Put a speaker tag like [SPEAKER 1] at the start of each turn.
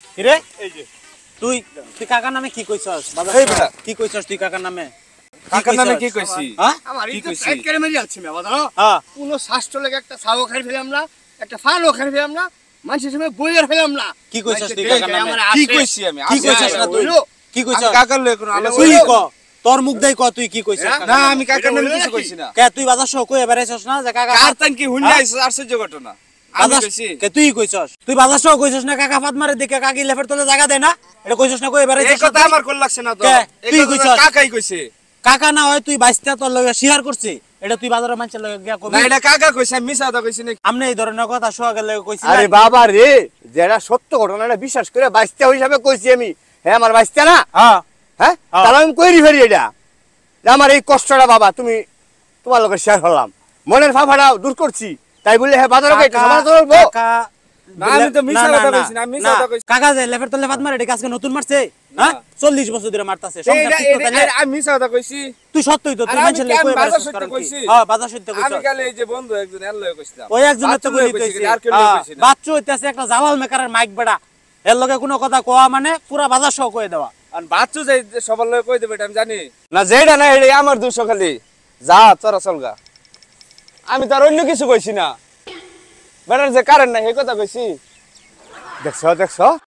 [SPEAKER 1] কিরে
[SPEAKER 2] এই যে
[SPEAKER 1] তুই তুই কাকার নামে কি কইছস বাবা
[SPEAKER 3] এই বেটা।
[SPEAKER 1] কি কইছস তুই কাকার নামে
[SPEAKER 3] কাকার নামে কি কইছি
[SPEAKER 1] হ্যাঁ
[SPEAKER 2] আমার
[SPEAKER 3] কি
[SPEAKER 2] এই
[SPEAKER 3] কইছি?
[SPEAKER 2] সাইড করে মেরে যাচ্ছে মেবা দাও
[SPEAKER 1] হ্যাঁ
[SPEAKER 2] কোন শাস্ত্র লেগে একটা সাও খাই ফেলাম না একটা ফালও খাই ফেলাম না মানুষের সময় বইয়ের ফেলাম না
[SPEAKER 1] কি কইছস তুই কাকার নামে
[SPEAKER 3] কি কইছি আমি
[SPEAKER 1] কি
[SPEAKER 3] আসে
[SPEAKER 1] কইছস না তুই
[SPEAKER 2] হইলো।
[SPEAKER 1] কি
[SPEAKER 3] আমি
[SPEAKER 1] কইছস
[SPEAKER 3] কাকার লয়ে কোনো আলোচনা
[SPEAKER 1] তুই
[SPEAKER 2] হইলো।
[SPEAKER 1] ক তোর মুখ দেই ক তুই কি কইছস
[SPEAKER 2] হ্যাঁ?
[SPEAKER 1] কাকার
[SPEAKER 3] না
[SPEAKER 1] নামে?
[SPEAKER 3] আমি কাকার নামে
[SPEAKER 2] এটা
[SPEAKER 3] কিছু
[SPEAKER 2] হইলো
[SPEAKER 3] কইছি না
[SPEAKER 1] কে তুই বাজার সহ কই এবারেছস না যে কাকা
[SPEAKER 3] কার তান কি হুন্না আশ্চর্য ঘটনা আমি
[SPEAKER 1] বাজার
[SPEAKER 3] কইছি
[SPEAKER 1] কে তুই কইছস তুই বাজার সহ কইছস না কাকা ফাতমারে দেখে কাকি লেফের তলে জায়গা দেয় না এটা কইছস না কই
[SPEAKER 3] এই
[SPEAKER 1] এবারেছস
[SPEAKER 3] কথা আমার কোন লাগছে না তো
[SPEAKER 1] কে?
[SPEAKER 3] এই
[SPEAKER 1] তুই
[SPEAKER 3] কথা
[SPEAKER 1] কইছস?
[SPEAKER 3] কাকাই কইছে
[SPEAKER 1] কাকা না হয় তুই বাইসটা তোর লগে শেয়ার করছিস এটা তুই বাজারের মানুষের লগে গিয়া কবি
[SPEAKER 3] না এটা কাকা কইছে আমি মিছা কথা কইছি না
[SPEAKER 1] আমনে এই ধরনের কথা সোহাগের লগে কইছিস
[SPEAKER 2] আরে বাবা রে যেটা সত্য ঘটনাটা বিশ্বাস করে বাঁচতে হিসাবে কইছি আমি হ্যাঁ আমার বাঁচতে না
[SPEAKER 1] হ্যাঁ
[SPEAKER 2] হ্যাঁ
[SPEAKER 1] হ্যাঁ।
[SPEAKER 2] তাহলে আমি কইরি ফেরি এটা যে আমার এই কষ্টটা বাবা তুমি তোমার লোকের শেয়ার হলাম মনের ফাফাটা দূর করছি তাই বলে হ্যাঁ বাজারে গেছে সমাজ চলবো
[SPEAKER 1] কাকা
[SPEAKER 3] না, আমি তো মিছা কথা কইছি না, আমি মিছা কথা কইছি।
[SPEAKER 1] কাকা যে লেফের তলে ফাত মারে এটা আজকে নতুন মারছে হ্যাঁ 40 বছর ধরে মারতাছে
[SPEAKER 3] এইটা-
[SPEAKER 1] সংসার ঠিক করতে
[SPEAKER 3] এইটা- আমি মিছা কথা কইছি
[SPEAKER 1] তুই সত্যই তো তুই
[SPEAKER 3] আর আমি
[SPEAKER 1] মানুষের লগে
[SPEAKER 3] কেন
[SPEAKER 1] কই
[SPEAKER 3] বাজার
[SPEAKER 1] বেড়াছিস
[SPEAKER 3] সত্যি
[SPEAKER 1] কারণ কি?
[SPEAKER 3] কইছি?
[SPEAKER 1] হ্যাঁ বাজার সত্যি
[SPEAKER 3] আমি
[SPEAKER 1] কইছস
[SPEAKER 3] কালে এই যে বন্ধু একজন এর লয়ে কইছিলাম
[SPEAKER 1] ওই একজনের তো
[SPEAKER 3] বাচ্চু
[SPEAKER 1] গুলি
[SPEAKER 3] লয়ে কইছি,
[SPEAKER 1] কইছি
[SPEAKER 3] আর কেউ লয়ে কইছি না।
[SPEAKER 1] বাচ্চু হইতাছে একটা জালাল মেকারের মাইক বেড়া এর লগে কোনো কথা কোয়া মানে পুরা বাজার সহ কই দেওয়া
[SPEAKER 3] আর বাচ্চু যাই যে সবার লয়ে কই দেবে এটা আমি জানি
[SPEAKER 2] না যেটা না এটা আমার দুশো খালি যা তোরা চলগা আমি তো আর অন্য কিছু কইছি না বেটার যে কারেন্ট নাই সেই কথা কইছি দেখছ দেখছ